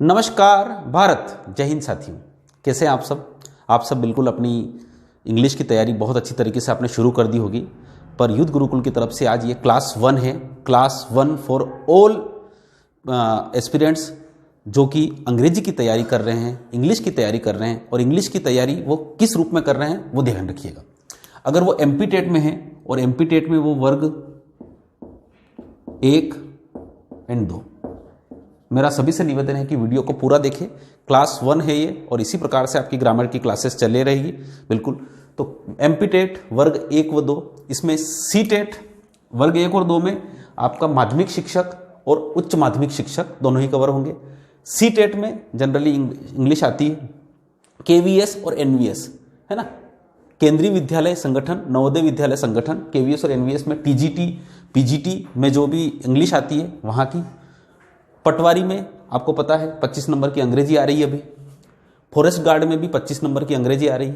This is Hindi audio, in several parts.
नमस्कार भारत, जय हिंद साथियों। कैसे हैं आप सब बिल्कुल अपनी इंग्लिश की तैयारी बहुत अच्छी तरीके से आपने शुरू कर दी होगी। पर युद्ध गुरुकुल की तरफ से आज ये क्लास 1 है, क्लास 1 फॉर ऑल एस्पिरेंट्स जो कि अंग्रेजी की तैयारी कर रहे हैं, इंग्लिश की तैयारी कर रहे हैं। और इंग्लिश की तैयारी वो किस रूप में कर रहे हैं वो ध्यान रखिएगा। अगर वो एमपी टेट में है और एमपी टेट में वो वर्ग 1 और 2, मेरा सभी से निवेदन है कि वीडियो को पूरा देखें। क्लास 1 है ये और इसी प्रकार से आपकी ग्रामर की क्लासेस चले रहेगी बिल्कुल। तो एमपी टेट वर्ग 1 व 2, इसमें सी टेट वर्ग 1 और 2 में आपका माध्यमिक शिक्षक और उच्च माध्यमिक शिक्षक दोनों ही कवर होंगे। सी टेट में जनरली इंग्लिश आती है, केवीएस और एनवीएस, है ना, केंद्रीय विद्यालय संगठन, नवोदय विद्यालय संगठन। केवीएस और एनवीएस में टीजीटी पीजीटी में जो भी इंग्लिश आती है वहाँ की। पटवारी में आपको पता है 25 नंबर की अंग्रेजी आ रही है अभी। फॉरेस्ट गार्ड में भी 25 नंबर की अंग्रेजी आ रही है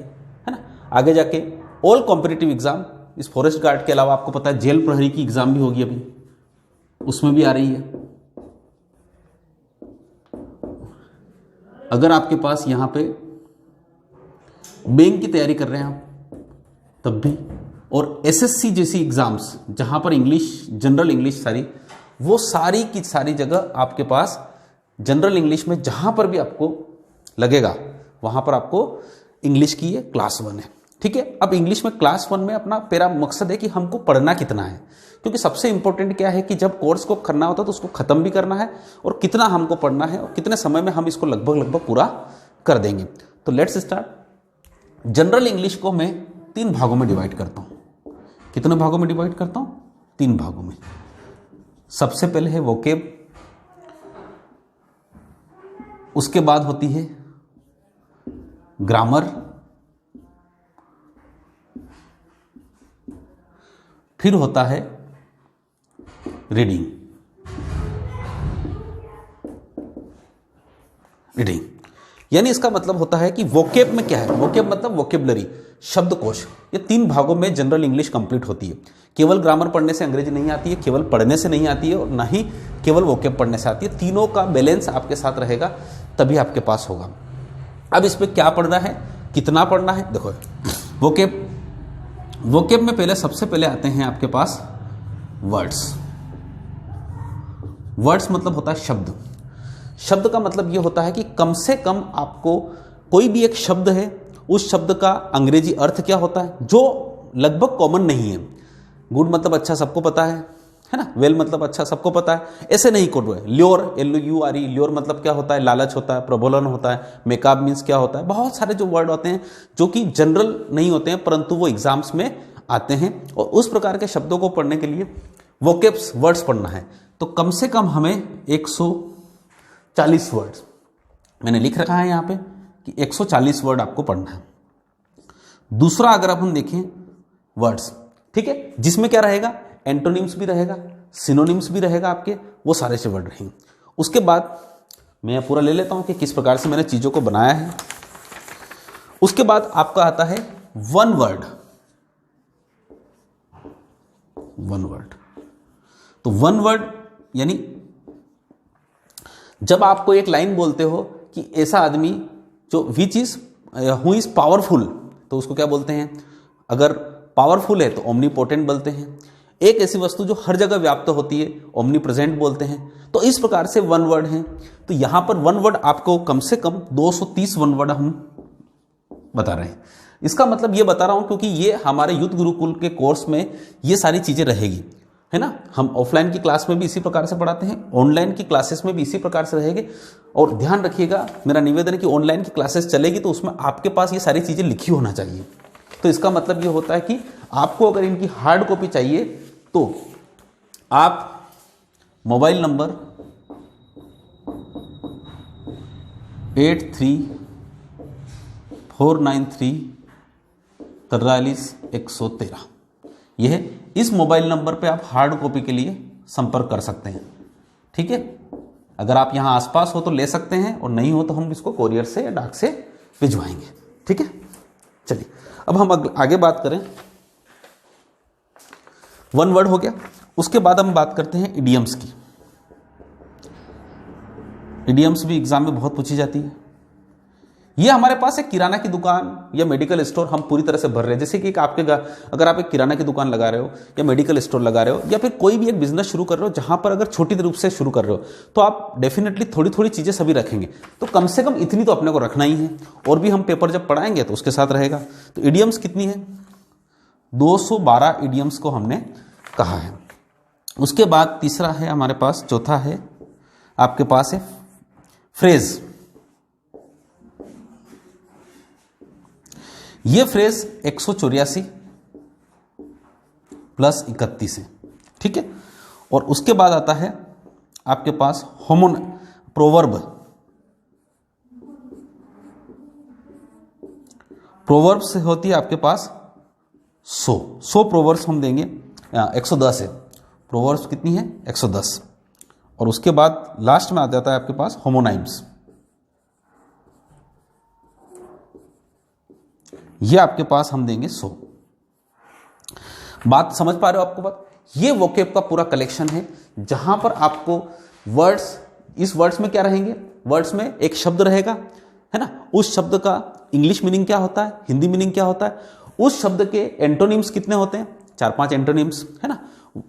ना। आगे जाके ऑल कॉम्पिटिटिव एग्जाम, इस फॉरेस्ट गार्ड के अलावा आपको पता है जेल प्रहरी की एग्जाम भी होगी अभी, उसमें भी आ रही है। अगर आपके पास यहाँ पे बैंक की तैयारी कर रहे हैं आप तब भी, और एसएससी जैसी एग्जाम्स जहाँ पर इंग्लिश, जनरल इंग्लिश वो सारी की सारी जगह आपके पास जनरल इंग्लिश में जहां पर भी आपको लगेगा वहां पर आपको इंग्लिश की ये क्लास 1 है। ठीक है, अब इंग्लिश में क्लास 1 में अपना मेरा मकसद है कि हमको पढ़ना कितना है, क्योंकि सबसे इंपॉर्टेंट क्या है कि जब कोर्स को करना होता है तो उसको खत्म भी करना है और कितना हमको पढ़ना है और कितने समय में हम इसको लगभग पूरा कर देंगे। तो लेट्स स्टार्ट। जनरल इंग्लिश को मैं 3 भागों में डिवाइड करता हूं। कितने भागों में डिवाइड करता हूं? 3 भागों में। सबसे पहले है वोकेब, उसके बाद होती है ग्रामर, फिर होता है रीडिंग। यानी इसका मतलब होता है कि वोकेब में क्या है, वोकेब मतलब वोकेबलरी, शब्दकोश। ये 3 भागों में जनरल इंग्लिश कंप्लीट होती है। केवल ग्रामर पढ़ने से अंग्रेजी नहीं आती है, केवल पढ़ने से नहीं आती है और ना ही केवल वोकेब पढ़ने से आती है। तीनों का बैलेंस आपके साथ रहेगा तभी आपके पास होगा। अब इसमें क्या पढ़ना है, कितना पढ़ना है, देखो वोकेब में पहले सबसे पहले आते हैं आपके पास वर्ड्स। वर्ड्स मतलब होता है शब्द। शब्द का मतलब यह होता है कि कम से कम आपको कोई भी एक शब्द है, उस शब्द का अंग्रेजी अर्थ क्या होता है जो लगभग कॉमन नहीं है। गुड मतलब अच्छा सबको पता है ना। वेल मतलब अच्छा सबको पता है, ऐसे नहीं कोड है। ल्योर, LURE, ल्योर मतलब क्या होता है, लालच होता है, प्रबोलन होता है। मेकअप मीन्स क्या होता है। बहुत सारे जो वर्ड होते हैं जो कि जनरल नहीं होते हैं परंतु वो एग्जाम्स में आते हैं, और उस प्रकार के शब्दों को पढ़ने के लिए वोकेब्स वर्ड्स पढ़ना है। तो कम से कम हमें 140 वर्ड्स, मैंने लिख रखा है यहाँ पे कि 140 वर्ड आपको पढ़ना है। दूसरा अगर आप हम देखें वर्ड्स, ठीक है, जिसमें क्या रहेगा, एंटोनिम्स भी रहेगा, सिनोनिम्स भी रहेगा, आपके वो सारे से वर्ड रहेंगे। उसके बाद मैं पूरा ले लेता हूं कि किस प्रकार से मैंने चीजों को बनाया है। उसके बाद आपका आता है वन वर्ड। तो वन वर्ड यानी जब आपको एक लाइन बोलते हो कि ऐसा आदमी जो which is who is powerful, तो उसको क्या बोलते हैं? अगर पावरफुल है तो ओमनीपोटेंट बोलते हैं। एक ऐसी वस्तु जो हर जगह व्याप्त होती है, ओमनी प्रेजेंट बोलते हैं। तो इस प्रकार से वन वर्ड है। तो यहां पर वन वर्ड आपको कम से कम 230 वन वर्ड हम बता रहे हैं। इसका मतलब ये बता रहा हूं क्योंकि ये हमारे युद्ध गुरुकुल के कोर्स में ये सारी चीजें रहेगी, है ना। हम ऑफलाइन की क्लास में भी इसी प्रकार से पढ़ाते हैं, ऑनलाइन की क्लासेस में भी इसी प्रकार से रहेंगे। और ध्यान रखिएगा, मेरा निवेदन है कि ऑनलाइन की क्लासेस चलेगी तो उसमें आपके पास ये सारी चीजें लिखी होना चाहिए। तो इसका मतलब ये होता है कि आपको अगर इनकी हार्ड कॉपी चाहिए तो आप मोबाइल नंबर 8349349113 यह इस मोबाइल नंबर पे आप हार्ड कॉपी के लिए संपर्क कर सकते हैं। ठीक है, अगर आप यहां आसपास हो तो ले सकते हैं और नहीं हो तो हम इसको कोरियर से या डाक से भिजवाएंगे। ठीक है, चलिए अब हम आगे बात करें। वन वर्ड हो गया। उसके बाद हम बात करते हैं इडियम्स की। इडियम्स भी एग्जाम में बहुत पूछी जाती है। ये हमारे पास एक किराना की दुकान या मेडिकल स्टोर हम पूरी तरह से भर रहे हैं। जैसे कि अगर आप एक किराना की दुकान लगा रहे हो या मेडिकल स्टोर लगा रहे हो या फिर कोई भी एक बिजनेस शुरू कर रहे हो, जहां पर अगर छोटी रूप से शुरू कर रहे हो तो आप डेफिनेटली थोड़ी थोड़ी चीजें सभी रखेंगे, तो कम से कम इतनी तो अपने को रखना ही है। और भी हम पेपर जब पढ़ाएंगे तो उसके साथ रहेगा। तो इडियम्स कितनी है? 212 इडियम्स को हमने कहा है। उसके बाद तीसरा है हमारे पास, चौथा है आपके पास है फ्रेज। ये फ्रेज 184 प्लस 31 है, ठीक है। और उसके बाद आता है आपके पास प्रोवर्ब। प्रोवर्ब से होती है आपके पास 100 प्रोवर्ब्स हम देंगे, 110 है। प्रोवर्ब्स कितनी है? 110। और उसके बाद लास्ट में आ जाता है आपके पास होमोनाइम्स। ये आपके पास हम देंगे 100। बात समझ पा रहे हो आपको? बात ये वोकेब का पूरा कलेक्शन है, जहां पर आपको वर्ड्स, इस वर्ड्स में क्या रहेंगे? वर्ड्स में एक शब्द रहेगा, है ना। उस शब्द का इंग्लिश मीनिंग क्या होता है, हिंदी मीनिंग क्या होता है, उस शब्द के एंटोनिम्स कितने होते हैं, 4-5 एंटोनिम्स, है ना।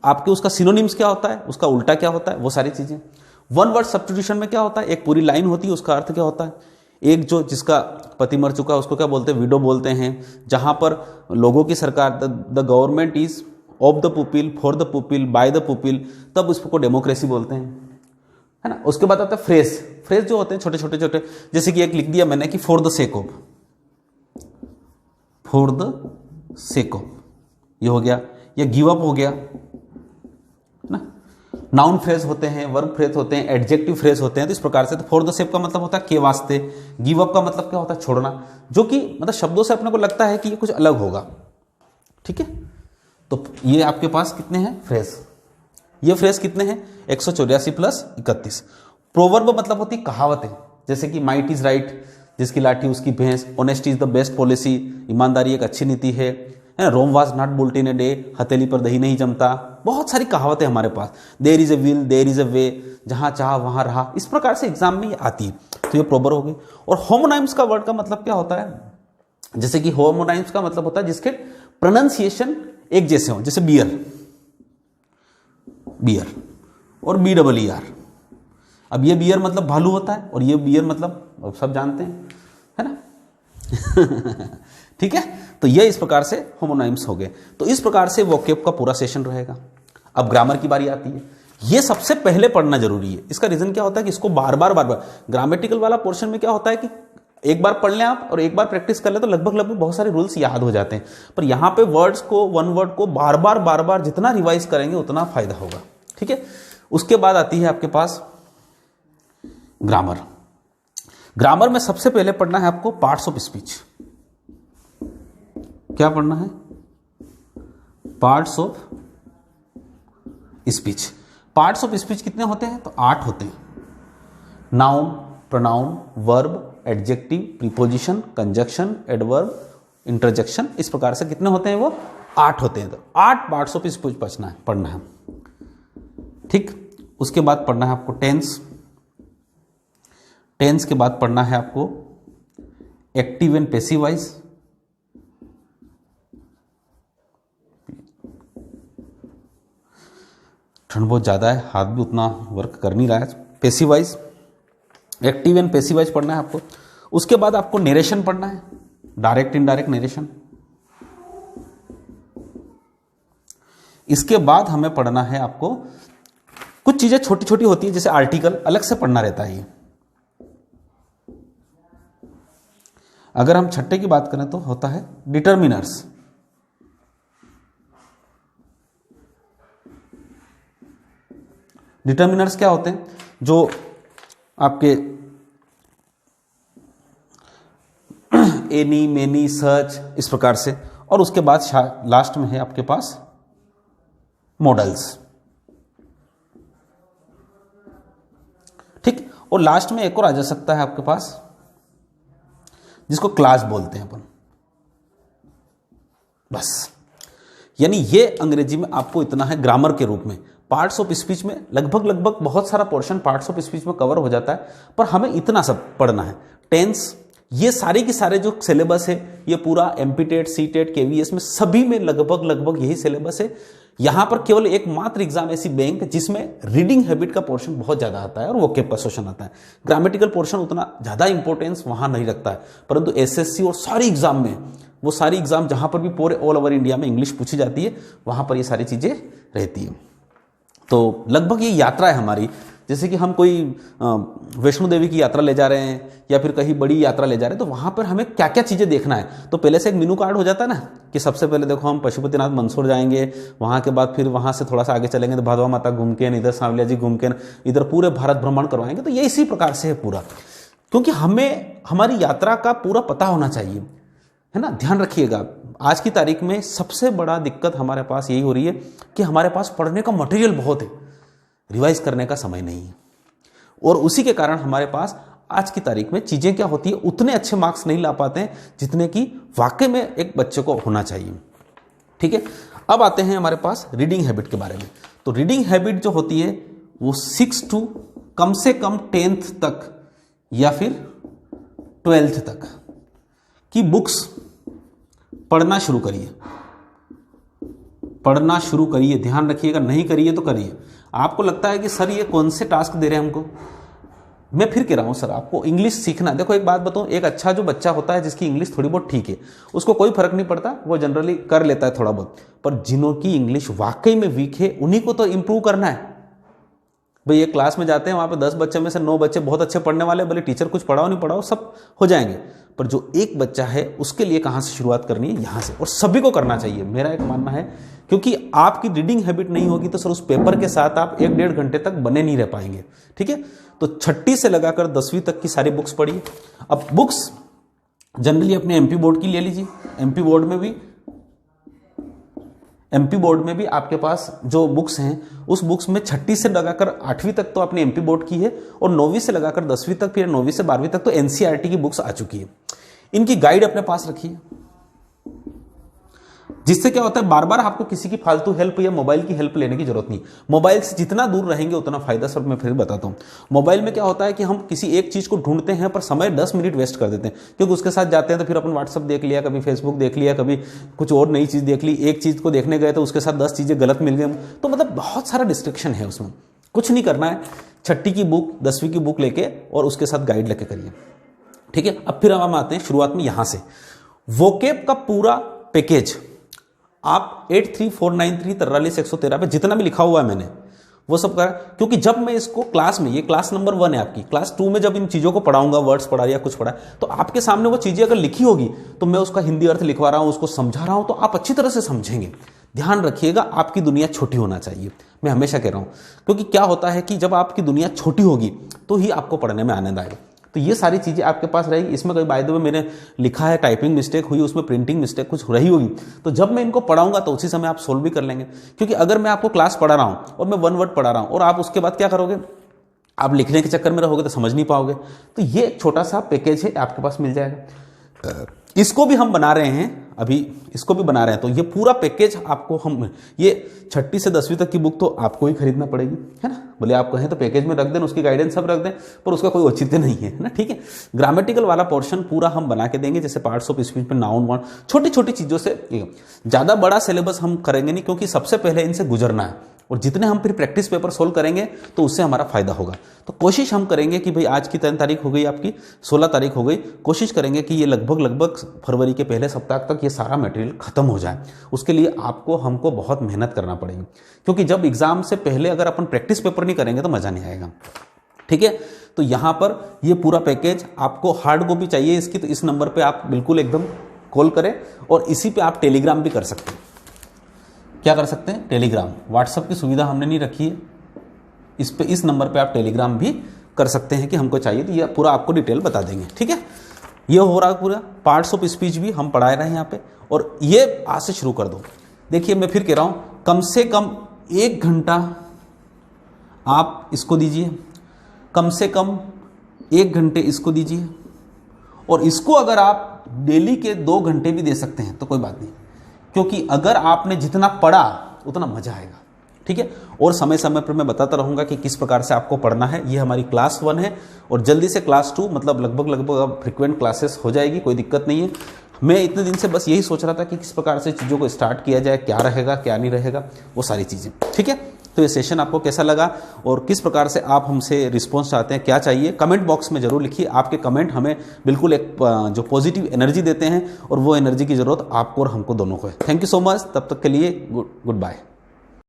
आपके उसका सिनोनिम्स क्या होता है, उसका उल्टा क्या होता है, वो सारी चीजें। वन वर्ड सब्स्टिट्यूशन में क्या होता है, एक पूरी लाइन होती है, उसका अर्थ क्या होता है। एक जो जिसका पति मर चुका है उसको क्या बोलते हैं? विडो बोलते हैं। जहां पर लोगों की सरकार, the government is of the people, for the people, by the people, तब उसको डेमोक्रेसी बोलते हैं, है ना। उसके बाद आता है फ्रेज। फ्रेज जो होते हैं छोटे छोटे छोटे, जैसे कि एक लिख दिया मैंने कि for the sake of, for the sake of, ये हो गया। या गिव अप हो गया ना। नाउन फ्रेज होते हैं, वर्ब फ्रेज होते हैं, एडजेक्टिव फ्रेज होते हैं। तो इस प्रकार से, तो फॉर द सेक का मतलब होता है के वास्ते। गिव अप का मतलब क्या होता है? छोड़ना। जो कि मतलब शब्दों से अपने को लगता है कि ये कुछ अलग होगा, ठीक है। तो ये आपके पास कितने हैं फ्रेज? ये फ्रेज कितने हैं? 184 प्लस 31। प्रोवर्ब मतलब होती कहावतें, जैसे कि माइट इज राइट, जिसकी लाठी उसकी भैंस, honesty is the best policy, ईमानदारी एक अच्छी नीति है ना। Rome was not built in a day, हथेली पर दही नहीं जमता। बहुत सारी कहावतें हमारे पास। There is a will, there is a way, जहां चाह वहां रहा। इस प्रकार से एग्जाम में ये आती है। तो ये प्रोवर्ब हो गई। और होमोनाइम्स का वर्ड का मतलब क्या होता है? जैसे कि होमोनाइम्स का मतलब होता है जिसके प्रोनाउंसिएशन एक जैसे हो, जैसे बियर, बियर और BEER। अब ये बियर मतलब भालू होता है और ये बियर मतलब अब सब जानते हैं, है ना। ठीक है। तो ये इस प्रकार से होमोनाइम्स हो गए। तो इस प्रकार से वोकेब का पूरा सेशन रहेगा। अब ग्रामर की बारी आती है। ये सबसे पहले पढ़ना जरूरी है। इसका रीजन क्या होता है कि इसको बार बार ग्रामेटिकल वाला पोर्शन में क्या होता है कि एक बार पढ़ लें आप और एक बार प्रैक्टिस कर ले तो लगभग बहुत सारे रूल्स याद हो जाते हैं। पर यहां पे वर्ड्स को, वन वर्ड को बार बार जितना रिवाइज करेंगे उतना फायदा होगा, ठीक है। उसके बाद आती है आपके पास ग्रामर। ग्रामर में सबसे पहले पढ़ना है आपको पार्ट्स ऑफ स्पीच। क्या पढ़ना है? Parts of speech. Parts of speech कितने होते हैं? तो 8 होते हैं। Noun, pronoun, verb, adjective, preposition, conjunction, adverb, interjection. इस प्रकार से कितने होते हैं? वो 8 होते हैं। तो 8 पार्ट्स ऑफ स्पीच पढ़ना है, ठीक। उसके बाद पढ़ना है आपको टेंस। टेंस के बाद पढ़ना है आपको एक्टिव एंड पैसिव वॉइस। ठंड बहुत ज्यादा है, हाथ भी उतना वर्क कर नहीं रहा है। Passive voice, active and passive voice पढ़ना है आपको। उसके बाद आपको नरेशन पढ़ना है, डायरेक्ट इनडायरेक्ट नरेशन। इसके बाद हमें पढ़ना है आपको कुछ चीजें छोटी छोटी होती है, जैसे आर्टिकल अलग से पढ़ना रहता है। ये अगर हम छठे की बात करें तो होता है डिटर्मिनर्स। डिटर्मिनर्स क्या होते हैं? जो आपके एनी, मेनी, सच, इस प्रकार से। और उसके बाद लास्ट में है आपके पास मॉडल्स, ठीक। और लास्ट में एक और आ जा सकता है आपके पास, जिसको क्लास बोलते हैं अपन। बस, यानी ये अंग्रेजी में आपको इतना है ग्रामर के रूप में। पार्ट्स ऑफ स्पीच में लगभग बहुत सारा पोर्शन पार्ट्स ऑफ स्पीच में कवर हो जाता है, पर हमें इतना सब पढ़ना है। टेंस, ये सारे के सारे जो सिलेबस है ये पूरा एमपी-टेट, सी-टेट, केवीएस में सभी में लगभग यही सिलेबस है। यहां पर केवल एकमात्र एग्जाम ऐसी बैंक जिसमें रीडिंग हैबिट का पोर्शन बहुत ज्यादा आता है और वोकैब का क्वेश्चन आता है। ग्रामेटिकल पोर्शन उतना ज्यादा इंपॉर्टेंस वहां नहीं रखता है, परंतु एसएससी और सारी एग्जाम में, वो सारी एग्जाम जहां पर भी पूरे ऑल ओवर इंडिया में इंग्लिश पूछी जाती है वहां पर ये सारी चीजें रहती है। तो लगभग ये यात्रा है हमारी, जैसे कि हम कोई वैष्णो देवी की यात्रा ले जा रहे हैं या फिर कहीं बड़ी यात्रा ले जा रहे हैं, तो वहां पर हमें क्या क्या चीजें देखना है। तो पहले से एक मेनू कार्ड हो जाता है ना, कि सबसे पहले देखो हम पशुपतिनाथ मंदसौर जाएंगे, वहां के बाद फिर वहां से थोड़ा सा आगे चलेंगे तो भादवा माता घूम के, इधर सांवलिया जी घूम के, इधर पूरे भारत भ्रमण करवाएंगे। तो ये इसी प्रकार से है पूरा, क्योंकि हमें हमारी यात्रा का पूरा पता होना चाहिए, है ना। ध्यान रखिएगा, आज की तारीख में सबसे बड़ा दिक्कत हमारे पास यही हो रही है कि हमारे पास पढ़ने का मटेरियल बहुत है, रिवाइज करने का समय नहीं है, और उसी के कारण हमारे पास आज की तारीख में चीजें क्या होती है, उतने अच्छे मार्क्स नहीं ला पाते हैं जितने कि वाकई में एक बच्चे को होना चाहिए। ठीक है, अब आते हैं हमारे पास रीडिंग हैबिट के बारे में। तो रीडिंग हैबिट जो होती है वो 6 to कम से कम 10th तक या फिर 12th तक की बुक्स पढ़ना शुरू करिए, पढ़ना शुरू करिए। ध्यान रखिएगा, नहीं करिए तो करिए। आपको लगता है कि सर ये कौन से टास्क दे रहे हैं हमको, मैं फिर कह रहा हूं सर आपको इंग्लिश सीखना। देखो एक बात बताऊं, एक अच्छा जो बच्चा होता है जिसकी इंग्लिश थोड़ी बहुत ठीक है, उसको कोई फर्क नहीं पड़ता, वो जनरली कर लेता है थोड़ा बहुत, पर जिन्हों की इंग्लिश वाकई में वीक है उन्हीं को तो इंप्रूव करना है। भाई एक क्लास में जाते हैं, वहां पे 10 बच्चे में से 9 बच्चे बहुत अच्छे पढ़ने वाले, भले टीचर कुछ पढ़ाओ नहीं पढ़ाओ सब हो जाएंगे, पर जो एक बच्चा है उसके लिए कहां से शुरुआत करनी है, यहां से, और सभी को करना चाहिए, मेरा एक मानना है। क्योंकि आपकी रीडिंग हैबिट नहीं होगी तो सर उस पेपर के साथ आप 1-1.5 घंटे तक बने नहीं रह पाएंगे। ठीक है, तो 6ठी से लगाकर 10वीं तक की सारी बुक्स पढ़िए। अब बुक्स जनरली अपने एमपी बोर्ड की ले लीजिए। एमपी बोर्ड में भी आपके पास जो बुक्स हैं उस बुक्स में 6ठी से लगाकर 8वीं तक तो अपने एमपी बोर्ड की है, और 9वीं से लगाकर 10वीं तक, फिर 9वीं से 12वीं तक तो एनसीईआरटी की बुक्स आ चुकी है। इनकी गाइड अपने पास रखिए, जिससे क्या होता है बार बार आपको किसी की फालतू हेल्प या मोबाइल की हेल्प लेने की जरूरत नहीं। मोबाइल से जितना दूर रहेंगे उतना फायदा। सर मैं फिर बताता हूं, मोबाइल में क्या होता है कि हम किसी एक चीज को ढूंढते हैं पर समय 10 मिनट वेस्ट कर देते हैं, क्योंकि उसके साथ जाते हैं तो फिर अपन व्हाट्सअप देख लिया, कभी फेसबुक देख लिया, कभी कुछ और नई चीज देख ली, एक चीज को देखने गए तो उसके साथ 10 चीजें गलत मिल गई, तो मतलब बहुत सारा डिस्ट्रैक्शन है उसमें। कुछ नहीं करना है, 6ठी की बुक 10वीं की बुक लेके और उसके साथ गाइड लेके करिए। ठीक है, अब फिर हम आते हैं शुरुआत में यहां से वोकेब का पूरा पैकेज आप 83493 43-113 पे जितना भी लिखा हुआ है मैंने वो सब करा, क्योंकि जब मैं इसको क्लास में, ये क्लास नंबर 1 है आपकी, क्लास 2 में जब इन चीजों को पढ़ाऊंगा, वर्ड्स पढ़ा या कुछ पढ़ा, तो आपके सामने वो चीजें अगर लिखी होगी तो मैं उसका हिंदी अर्थ लिखवा रहा हूं, उसको समझा रहा हूं, तो आप अच्छी तरह से समझेंगे। ध्यान रखिएगा, आपकी दुनिया छोटी होना चाहिए, मैं हमेशा कह रहा हूं, क्योंकि क्या होता है कि जब आपकी दुनिया छोटी होगी तो ही आपको पढ़ने में आनंद आएगा। तो ये सारी चीजें आपके पास रहेगी। इसमें कोई बाय द वे मैंने लिखा है टाइपिंग मिस्टेक हुई, उसमें प्रिंटिंग मिस्टेक कुछ रही होगी, तो जब मैं इनको पढ़ाऊंगा तो उसी समय आप सोल्व भी कर लेंगे। क्योंकि अगर मैं आपको क्लास पढ़ा रहा हूं और मैं 1 वर्ड पढ़ा रहा हूं और आप उसके बाद क्या करोगे, आप लिखने के चक्कर में रहोगे तो समझ नहीं पाओगे। तो ये एक छोटा सा पैकेज है, आपके पास मिल जाएगा। इसको भी हम बना रहे हैं, अभी इसको भी बना रहे हैं, तो ये पूरा पैकेज आपको हम, ये 6ठी से 10वीं तक की बुक तो आपको ही खरीदना पड़ेगी, है ना। बोले आप कहें तो पैकेज में रख दें, उसकी गाइडेंस सब रख दें, पर उसका कोई औचित्य नहीं है ना। ठीक है, ग्रामेटिकल वाला पोर्शन पूरा हम बना के देंगे, जैसे पार्ट्स ऑफ स्पीच में नाउन वर्ड, छोटी छोटी चीजों से। ज्यादा बड़ा सिलेबस हम करेंगे नहीं, क्योंकि सबसे पहले इनसे गुजरना है, और जितने हम फिर प्रैक्टिस पेपर सोल्व करेंगे तो उससे हमारा फायदा होगा। तो कोशिश हम करेंगे कि भाई आज की 3 तारीख हो गई, आपकी 16 तारीख हो गई, कोशिश करेंगे कि ये लगभग फरवरी के पहले सप्ताह तक ये सारा मटेरियल खत्म हो जाए। उसके लिए आपको हमको बहुत मेहनत करना पड़ेगी, क्योंकि जब एग्जाम से पहले अगर अपन प्रैक्टिस पेपर नहीं करेंगे तो मजा नहीं आएगा। ठीक है, तो यहां पर ये पूरा पैकेज आपको, हार्ड कॉपी चाहिए इसकी तो इस नंबर पर आप बिल्कुल एकदम कॉल करें, और इसी पर आप टेलीग्राम भी कर सकते हैं। क्या कर सकते हैं, टेलीग्राम, व्हाट्सएप की सुविधा हमने नहीं रखी है, इस पे, इस नंबर पे आप टेलीग्राम भी कर सकते हैं कि हमको चाहिए, तो ये पूरा आपको डिटेल बता देंगे। ठीक है, ये हो रहा है पूरा पार्ट्स ऑफ स्पीच भी हम पढ़ा रहे हैं यहाँ पे, और ये आज से शुरू कर दो। देखिए मैं फिर कह रहा हूँ, कम से कम 1 घंटा आप इसको दीजिए, कम से कम 1 घंटे इसको दीजिए, और इसको अगर आप डेली के 2 घंटे भी दे सकते हैं तो कोई बात नहीं, क्योंकि अगर आपने जितना पढ़ा उतना मजा आएगा। ठीक है। और समय समय पर मैं बताता रहूँगा कि किस प्रकार से आपको पढ़ना है। ये हमारी क्लास 1 है और जल्दी से क्लास 2 मतलब लगभग अब फ्रिक्वेंट क्लासेस हो जाएगी, कोई दिक्कत नहीं है। मैं इतने दिन से बस यही सोच रहा था कि किस प्रकार से चीज़ों को स्टार्ट किया जाए, क्या रहेगा क्या नहीं रहेगा, वो सारी चीज़ें, ठीक है। तो ये सेशन आपको कैसा लगा और किस प्रकार से आप हमसे रिस्पॉन्स चाहते हैं, क्या चाहिए, कमेंट बॉक्स में जरूर लिखिए। आपके कमेंट हमें बिल्कुल एक जो पॉजिटिव एनर्जी देते हैं और वो एनर्जी की ज़रूरत आपको और हमको दोनों को है। थैंक यू सो मच, तब तक के लिए गुड बाय।